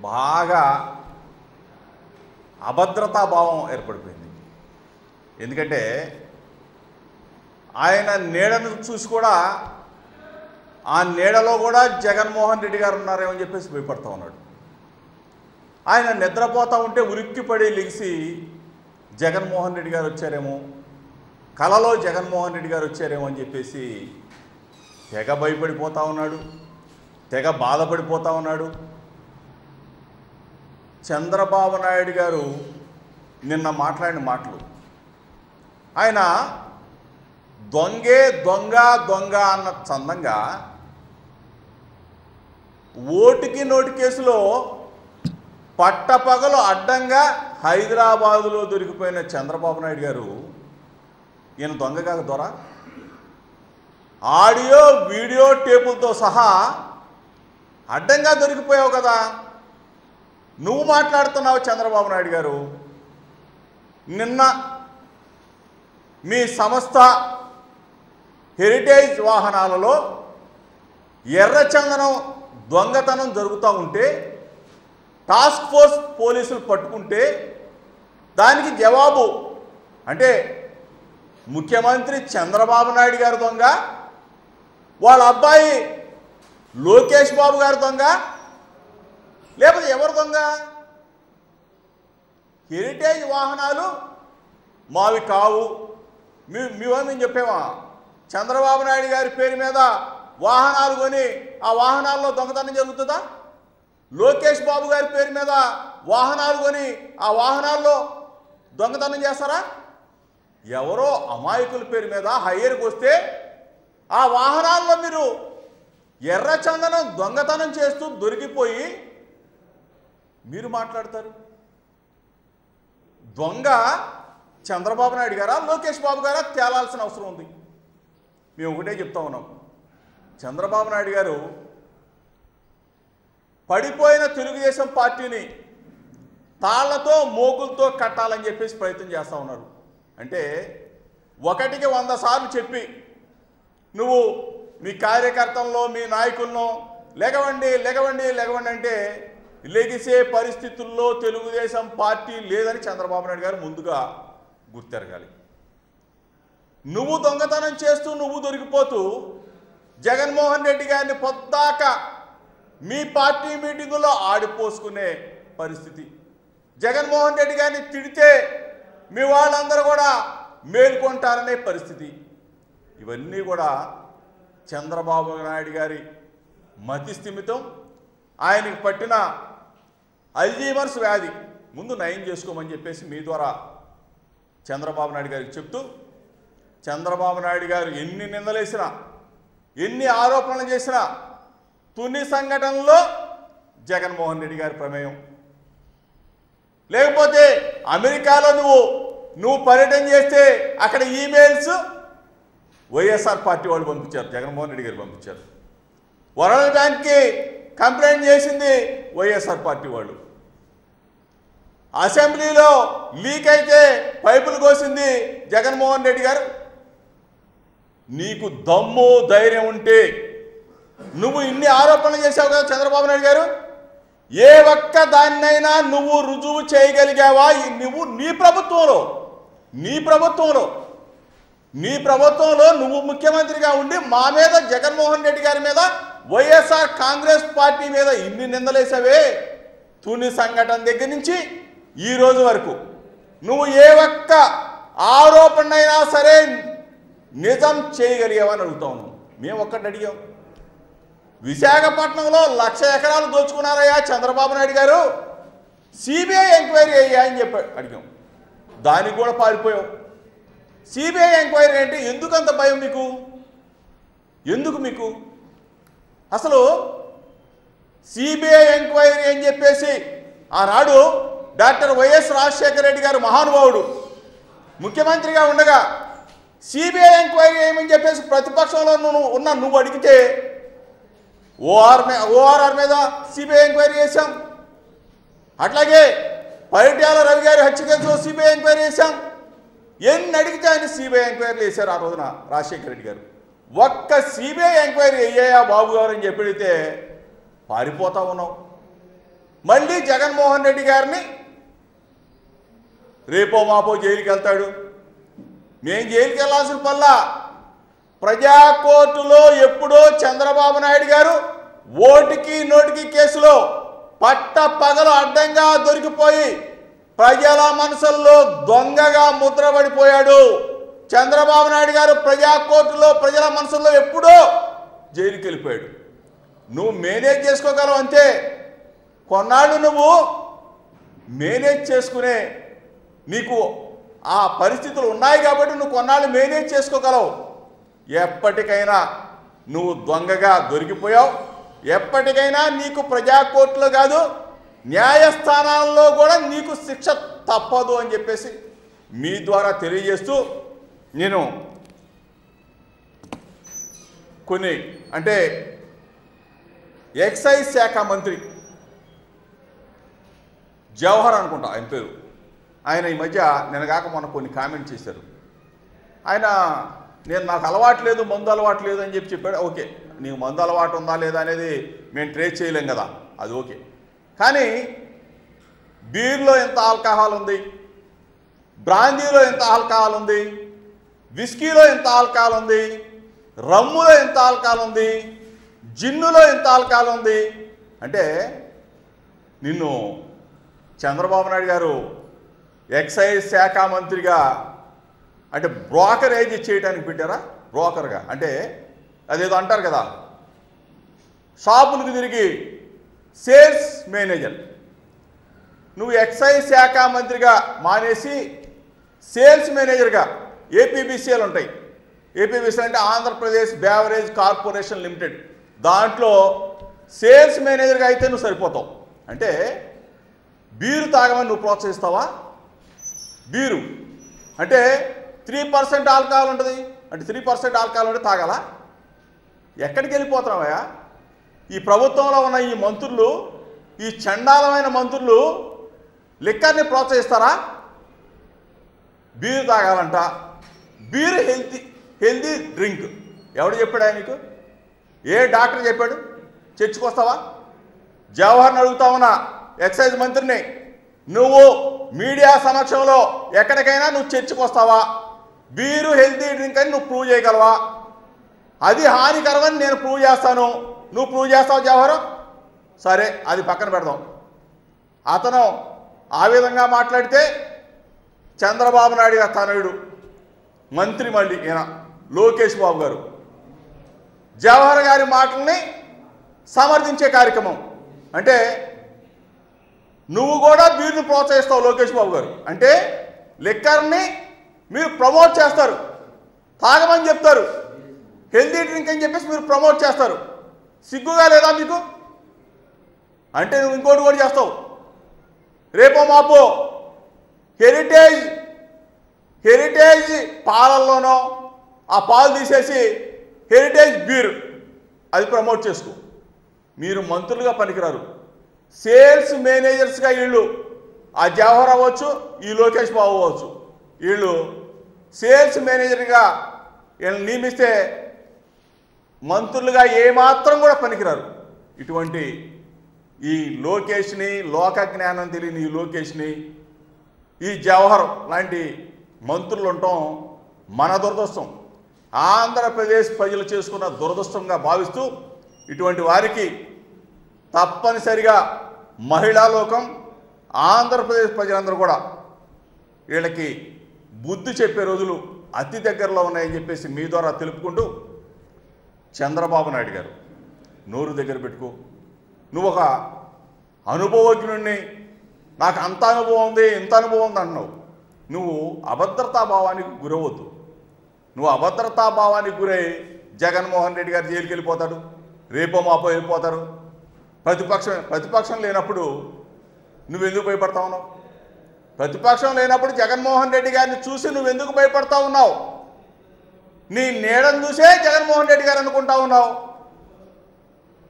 బాగా అభద్రతా భావం ఏర్పడిపోయింది. ఎందుకంటే ఆయన నీడను చూసి కూడా ఆ నీడలో కూడా జగన్మోహన్ రెడ్డి గారు ఉన్నారేమో అని చెప్పేసి భయపడతా ఉన్నాడు. ఆయన నిద్రపోతూ ఉంటే ఉలిక్కిపడి లెగిసి జగన్మోహన్ రెడ్డి గారు వచ్చారేమో, కలలో జగన్మోహన్ రెడ్డి గారు వచ్చారేమో అని చెప్పేసి తెగ భయపడిపోతూ ఉన్నాడు, తెగ బాధపడిపోతూ ఉన్నాడు. చంద్రబాబు నాయుడు గారు నిన్న మాట్లాడిన మాటలు, ఆయన దొంగే దొంగ దొంగ అన్న చందంగా ఓటుకి నోటు కేసులో పట్టపగలు అడ్డంగా హైదరాబాదులో దొరికిపోయిన చంద్రబాబు నాయుడు గారు ఈయన దొంగ కాక దొర, ఆడియో వీడియో టేపులతో సహా అడ్డంగా దొరికిపోయావు కదా, నువ్వు మాట్లాడుతున్నావు చంద్రబాబు నాయుడు గారు. నిన్న మీ సంస్థ హెరిటేజ్ వాహనాలలో ఎర్రచందనం దొంగతనం జరుగుతూ ఉంటే టాస్క్ ఫోర్స్ పోలీసులు పట్టుకుంటే దానికి జవాబు అంటే ముఖ్యమంత్రి చంద్రబాబు నాయుడు గారు దొంగ, వాళ్ళ అబ్బాయి లోకేష్ బాబు గారు దొంగ, లేకపోతే ఎవరు దొంగ? హెరిటేజ్ వాహనాలు మావి కావు, మేము చెప్పామా? చంద్రబాబు నాయుడు గారి పేరు మీద వాహనాలు కొని ఆ వాహనాల్లో దొంగతనం జరుగుతుందా? లోకేష్ బాబు గారి పేరు మీద వాహనాలు కొని ఆ వాహనాల్లో దొంగతనం చేస్తారా? ఎవరో అమాయకుల పేరు మీద హైయర్కి వస్తే ఆ వాహనాల్లో మీరు ఎర్రచందనం దొంగతనం చేస్తూ దొరికిపోయి మీరు మాట్లాడతారు. దొంగ చంద్రబాబు నాయుడు గారా లోకేష్ బాబు గారా తేలాల్సిన అవసరం ఉంది. మేము ఒకటే చెప్తా ఉన్నాం, చంద్రబాబు నాయుడు గారు పడిపోయిన తెలుగుదేశం పార్టీని తాళ్లతో మోకులతో కట్టాలని చెప్పేసి ప్రయత్నం చేస్తూ ఉన్నారు. అంటే ఒకటికి 100 సార్లు చెప్పి నువ్వు మీ కార్యకర్తల్లో మీ నాయకులను లెగవండి లెగవండి లెగవండి అంటే లెగిసే పరిస్థితుల్లో తెలుగుదేశం పార్టీ లేదని చంద్రబాబు నాయుడు గారు ముందుగా గుర్తెరగాలి. నువ్వు దొంగతనం చేస్తూ నువ్వు దొరికిపోతూ జగన్మోహన్ రెడ్డి గారిని పొద్దాక మీ పార్టీ మీటింగుల్లో ఆడిపోసుకునే పరిస్థితి, జగన్మోహన్ రెడ్డి గారిని తిడితే మీ వాళ్ళందరూ కూడా మేల్కొంటారనే పరిస్థితి, ఇవన్నీ కూడా చంద్రబాబు నాయుడు గారి మతి స్థిమితం, ఆయనకి పట్టిన అల్జీమర్స్ వ్యాధి ముందు నయం చేసుకోమని చెప్పేసి మీ ద్వారా చంద్రబాబు నాయుడు గారికి చెప్తూ, చంద్రబాబు నాయుడు గారు ఎన్ని నిందలేసినా ఎన్ని ఆరోపణలు చేసినా తుని సంఘటనలో జగన్మోహన్ రెడ్డి గారి ప్రమేయం, లేకపోతే అమెరికాలో నువ్వు పర్యటన చేస్తే అక్కడ ఈమెయిల్స్ వైఎస్ఆర్ పార్టీ వాళ్ళు పంపించారు, జగన్మోహన్ రెడ్డి గారు పంపించారు. వరల్డ్ బ్యాంక్కి కంప్లైంట్ చేసింది వైఎస్ఆర్ పార్టీ వాళ్ళు. అసెంబ్లీలో లీక్ అయితే పైపులు కోసింది జగన్మోహన్ రెడ్డి గారు. నీకు దమ్ము ధైర్యం ఉంటే నువ్వు ఇన్ని ఆరోపణలు చేశావు కదా చంద్రబాబు నాయుడు గారు, ఏ ఒక్క దాన్నైనా నువ్వు రుజువు చేయగలిగావా? నువ్వు నీ ప్రభుత్వంలో నువ్వు ముఖ్యమంత్రిగా ఉండి మా మీద జగన్మోహన్ రెడ్డి గారి మీద వైఎస్ఆర్ కాంగ్రెస్ పార్టీ మీద ఇన్ని నిందలేసావే, తుని సంఘటన దగ్గర నుంచి ఈ రోజు వరకు నువ్వు ఏ ఒక్క ఆరోపణైనా సరే నిజం చేయగలిగావని అడుగుతా ఉన్నావు. మేము ఒక్కటి అడిగాం, విశాఖపట్నంలో 1,00,000 ఎకరాలు దోచుకున్నారయ్యా చంద్రబాబు నాయుడు గారు, సిబిఐ ఎంక్వైరీ అయ్యా అని చెప్పి అడిగాం. దానికి కూడా పారిపోయావు. సిబిఐ ఎంక్వైరీ అంటే ఎందుకంత భయం మీకు? ఎందుకు మీకు అసలు సిబిఐ ఎంక్వైరీ అని చెప్పేసి ఆనాడు డాక్టర్ వైఎస్ రాజశేఖర రెడ్డి గారు మహానుభావుడు ముఖ్యమంత్రిగా ఉండగా సిబిఐ ఎంక్వైరీ ఏమని చెప్పేసి ప్రతిపక్షంలో నువ్వు అడిగితే ఓఆర్ఆర్ మీద సిబిఐ ఎంక్వైరీ చేశాం. అట్లాగే పరిట్యాల రవి గారి హత్య కేసులో సిబిఐ ఎంక్వైరీ చేశాం. ఎన్ని అడిగితే ఆయన సిబిఐ ఎంక్వైరీలు చేశారు ఆ రోజున రాజశేఖర రెడ్డి గారు. ఒక్క సిబిఐ ఎంక్వైరీ అయ్యాయా బాబు గారు అని చెప్పి అడిగితే పారిపోతా ఉన్నావు. మళ్ళీ జగన్మోహన్ రెడ్డి గారిని రేపో మాపో జైలుకి వెళ్తాడు. మేం జైలుకి వెళ్ళాల్సిన పల్లా ప్రజా కోర్టులో ఎప్పుడో చంద్రబాబు నాయుడు గారు ఓటుకి నోటికి కేసులో పట్ట పగలు అడ్డంగా దొరికిపోయి ప్రజల మనసుల్లో దొంగగా ముద్రపడిపోయాడు. చంద్రబాబు నాయుడు గారు ప్రజా కోర్టులో ప్రజల మనసుల్లో ఎప్పుడో జైలుకి వెళ్ళిపోయాడు. నువ్వు మేనేజ్ చేసుకోగలవు అంతే. కొన్నాళ్ళు నువ్వు మేనేజ్ చేసుకునే నీకు ఆ పరిస్థితులు ఉన్నాయి కాబట్టి నువ్వు కొన్నాళ్ళు మేనేజ్ చేసుకోగలవు. ఎప్పటికైనా నువ్వు దొంగగా దొరికిపోయావు. ఎప్పటికైనా నీకు ప్రజా కోర్టులో కాదు న్యాయస్థానాల్లో కూడా నీకు శిక్ష తప్పదు అని చెప్పేసి మీ ద్వారా తెలియజేస్తూ నేను కొన్ని అంటే ఎక్సైజ్ శాఖ మంత్రి జవహర్ అనుకుంటా ఆయన పేరు, ఆయన ఈ మధ్య నిన్నగాక మొన్న కొన్ని కామెంట్ చేశారు. ఆయన నాకు అలవాటు లేదు, మందు అలవాటు లేదు అని చెప్పాడు. ఓకే, నీకు మందు అలవాటు ఉందా లేదా అనేది మేము ట్రేస్ చేయలేం కదా, అది ఓకే. కానీ బీర్లో ఎంత ఆల్కహాల్ ఉంది, బ్రాందీలో ఎంత ఆల్కహాల్ ఉంది, విస్కీలో ఎంత ఆల్కహాల్ ఉంది, రమ్ములో ఎంత ఆల్కహాల్ ఉంది, జిన్నులో ఎంత ఆల్కహాల్ ఉంది అంటే నిన్ను చంద్రబాబు నాయుడు గారు ఎక్సైజ్ శాఖ మంత్రిగా అంటే బ్రోకరేజ్ చేయడానికి పెట్టారా? బ్రోకర్గా అంటే అదేదో అంటారు కదా, షాపులకు తిరిగి సేల్స్ మేనేజర్. నువ్వు ఎక్సైజ్ శాఖ మంత్రిగా మానేసి సేల్స్ మేనేజర్గా ఏపీబీసీఎల్ ఉంటాయి. ఏపీబీసీఎల్ అంటే ఆంధ్రప్రదేశ్ బేవరేజ్ కార్పొరేషన్ లిమిటెడ్, దాంట్లో సేల్స్ మేనేజర్గా అయితే నువ్వు సరిపోతావు. అంటే బీరు తాగమని నువ్వు ప్రోత్సహిస్తావా? బీరు అంటే 3% ఆల్కహాల్ ఉంటుంది, అంటే 3% ఆల్కహాల్ ఉంటే తాగాలా? ఎక్కడికి వెళ్ళిపోతున్నావయ్యా? ఈ ప్రభుత్వంలో ఉన్న ఈ మంత్రులు, ఈ చండాలమైన మంత్రులు లిక్కర్ని ప్రోత్సహిస్తారా? బీరు తాగాలంట. Beer healthy drink. ఎవడు చెప్పాడా నీకు? ఏ డాక్టర్ చెప్పాడు? చర్చకు వస్తావా? జవహర్ని అడుగుతా ఉన్నా, ఎక్సైజ్ మంత్రిని, నువ్వు మీడియా సమక్షంలో ఎక్కడికైనా నువ్వు చర్చకు వస్తావా? బీరు హెల్తీ డ్రింక్ అని నువ్వు ప్రూవ్ చేయగలవా? అది హానికరమని నేను ప్రూవ్ చేస్తాను, నువ్వు ప్రూవ్ చేస్తావు జవహర్? సరే, అది పక్కన పెడదాం. అతను ఆ విధంగా మాట్లాడితే చంద్రబాబు నాయుడు గారు తనయుడు మంత్రి, మళ్ళీ ఈయన లోకేష్ బాబు గారు జవహర్ గారి మాటల్ని సమర్థించే కార్యక్రమం. అంటే నువ్వు కూడా బీరుని ప్రోత్సహిస్తావు లోకేష్ బాబు గారు. అంటే లిక్కర్ని మీరు ప్రమోట్ చేస్తారు, తాగమని చెప్తారు, హెల్తీ డ్రింక్ అని చెప్పేసి మీరు ప్రమోట్ చేస్తారు. సిగ్గుగా లేదా మీకు? అంటే నువ్వు ఇంకోటి కూడా చేస్తావు. రేపో మాపో హెరిటేజ్ పాలల్లోనో ఆ పాలు తీసేసి హెరిటేజ్ బీర్ అది ప్రమోట్ చేసుకో. మీరు మంత్రులుగా పనికిరారు, సేల్స్ మేనేజర్స్గా వీళ్ళు, ఆ జవహర్ అవ్వచ్చు, ఈ లోకేష్ బాబు అవ్వచ్చు, వీళ్ళు సేల్స్ మేనేజర్గా వీళ్ళని నియమిస్తే మంత్రులుగా ఏమాత్రం కూడా పనికిరారు. ఇటువంటి ఈ లోకేష్ని, లోక జ్ఞానం తెలియని ఈ లోకేష్ని, ఈ జవహర్ లాంటి మంత్రులు ఉండటం మన దురదృష్టం, ఆంధ్రప్రదేశ్ ప్రజలు చేసుకున్న దురదృష్టంగా భావిస్తూ ఇటువంటి వారికి తప్పనిసరిగా మహిళా లోకం, ఆంధ్రప్రదేశ్ ప్రజలందరూ కూడా వీళ్ళకి బుద్ధి చెప్పే రోజులు అతి దగ్గరలో ఉన్నాయని చెప్పేసి మీ ద్వారా తెలుపుకుంటూ, చంద్రబాబు నాయుడు గారు నోరు దగ్గర పెట్టుకో. నువ్వు ఒక అనుభవజ్ఞుడిని, నాకు అంత అనుభవం ఉంది, ఇంత అనుభవం ఉంది అంటున్నావు. నువ్వు అభద్రతాభావానికి గురవద్దు. నువ్వు అభద్రతాభావానికి గురై జగన్మోహన్ రెడ్డి గారు జైలుకి వెళ్ళిపోతాడు, రేపో మాపో వెళ్ళిపోతారు. ప్రతిపక్షం లేనప్పుడు నువ్వెందుకు భయపడతా ఉన్నావు? ప్రతిపక్షం లేనప్పుడు జగన్మోహన్ రెడ్డి గారిని చూసి నువ్వెందుకు భయపడతా ఉన్నావు? నీ నీడను చూసే జగన్మోహన్ రెడ్డి గారు అనుకుంటా ఉన్నావు.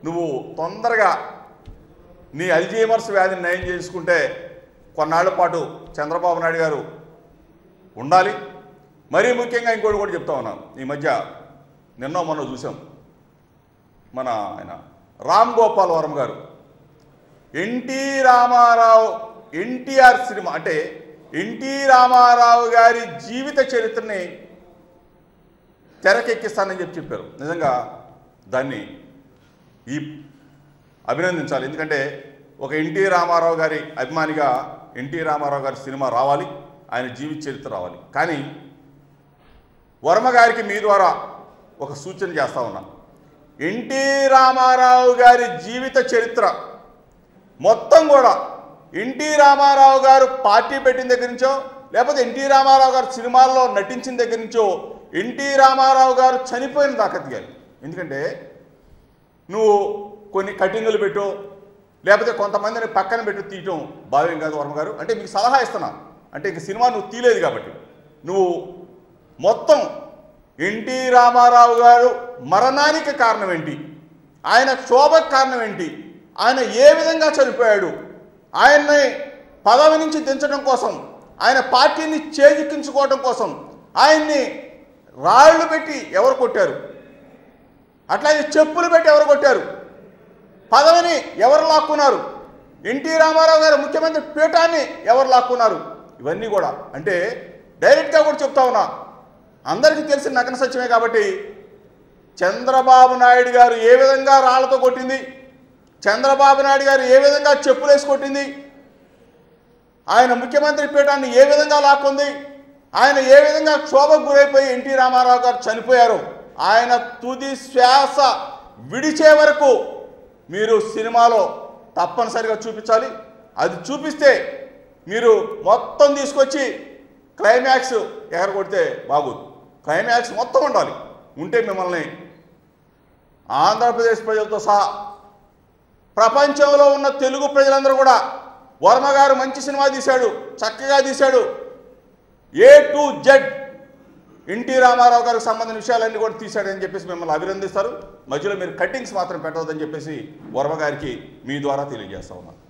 నువ్వు తొందరగా నీ అల్జీమర్స్ వ్యాధిని నయం చేసుకుంటే కొన్నాళ్ల పాటు చంద్రబాబు నాయుడు గారు ఉండాలి. మరీ ముఖ్యంగా ఇంకోటి కూడా చెప్తా ఉన్నాను. ఈ మధ్య నిన్న మొన్న చూసాం, మన ఆయన రామ్ గోపాల్ వర్మ గారు ఎన్టీ రామారావు ఎన్టీఆర్ సినిమా అంటే ఎన్టీ రామారావు గారి జీవిత చరిత్రని తెరకెక్కిస్తానని చెప్పారు. నిజంగా దాన్ని అభినందించాలి. ఎందుకంటే ఒక ఎన్టీ రామారావు గారి అభిమానిగా ఎన్టీ రామారావు గారి సినిమా రావాలి, ఆయన జీవిత చరిత్ర రావాలి. కానీ వర్మ గారికి మీ ద్వారా ఒక సూచన చేస్తా ఉన్నా. ఎన్టీ రామారావు గారి జీవిత చరిత్ర మొత్తం కూడా ఎన్టీ రామారావు గారు పార్టీ పెట్టిన దగ్గర నుంచో లేకపోతే ఎన్టీ రామారావు గారు సినిమాల్లో నటించిన దగ్గర నుంచో ఎన్టీ రామారావు గారు చనిపోయిన దాకా తీయాలి. ఎందుకంటే నువ్వు కొన్ని కటింగులు పెట్టు లేకపోతే కొంతమందిని పక్కన పెట్టి తీయటం భావ్యం కాదు వర్మ గారు. అంటే మీకు సలహా ఇస్తున్నా. అంటే ఇంక సినిమా నువ్వు తీయలేదు కాబట్టి నువ్వు మొత్తం ఎన్టీ రామారావు గారు మరణానికి కారణం ఏంటి, ఆయన క్షోభకు కారణం ఏంటి, ఆయన ఏ విధంగా చనిపోయాడు, ఆయన్ని పదవి నుంచి దించడం కోసం, ఆయన పార్టీని చేజిక్కించుకోవడం కోసం ఆయన్ని రాళ్ళు పెట్టి ఎవరు కొట్టారు, అట్లాగే చెప్పులు పెట్టి ఎవరు కొట్టారు, పదవిని ఎవరు లాక్కున్నారు, ఎన్టీ రామారావు గారు ముఖ్యమంత్రి పీఠాన్ని ఎవరు లాక్కున్నారు, ఇవన్నీ కూడా అంటే డైరెక్ట్గా కూడా చెప్తా ఉన్నా. అందరికీ తెలిసిన నగ్న సత్యమే. కాబట్టి చంద్రబాబు నాయుడు గారు ఏ విధంగా రాళ్లతో కొట్టింది, చంద్రబాబు నాయుడు గారు ఏ విధంగా చెప్పులేసి కొట్టింది, ఆయన ముఖ్యమంత్రి పీఠాన్ని ఏ విధంగా లాక్కుంది, ఆయన ఏ విధంగా క్షోభకు గురైపోయి ఎన్టీ రామారావు గారు చనిపోయారు, ఆయన తుది శ్వాస విడిచే వరకు మీరు సినిమాలో తప్పనిసరిగా చూపించాలి. అది చూపిస్తే మీరు మొత్తం తీసుకొచ్చి క్లైమాక్స్ ఎగర కొడితే బాగోదు. క్లైమాక్స్ మొత్తం ఉండాలి. ఉంటే మిమ్మల్ని ఆంధ్రప్రదేశ్ ప్రజలతో సహా ప్రపంచంలో ఉన్న తెలుగు ప్రజలందరూ కూడా వర్మ గారు మంచి సినిమా తీశాడు, చక్కగా తీశాడు, A to Z NT Rama Rao గారికి సంబంధించిన విషయాలన్నీ కూడా తీశాడని చెప్పేసి మిమ్మల్ని అభినందిస్తారు. మధ్యలో మీరు కట్టింగ్స్ మాత్రం పెట్టవద్దని చెప్పేసి వర్మ గారికి మీ ద్వారా తెలియజేస్తా ఉన్నాను.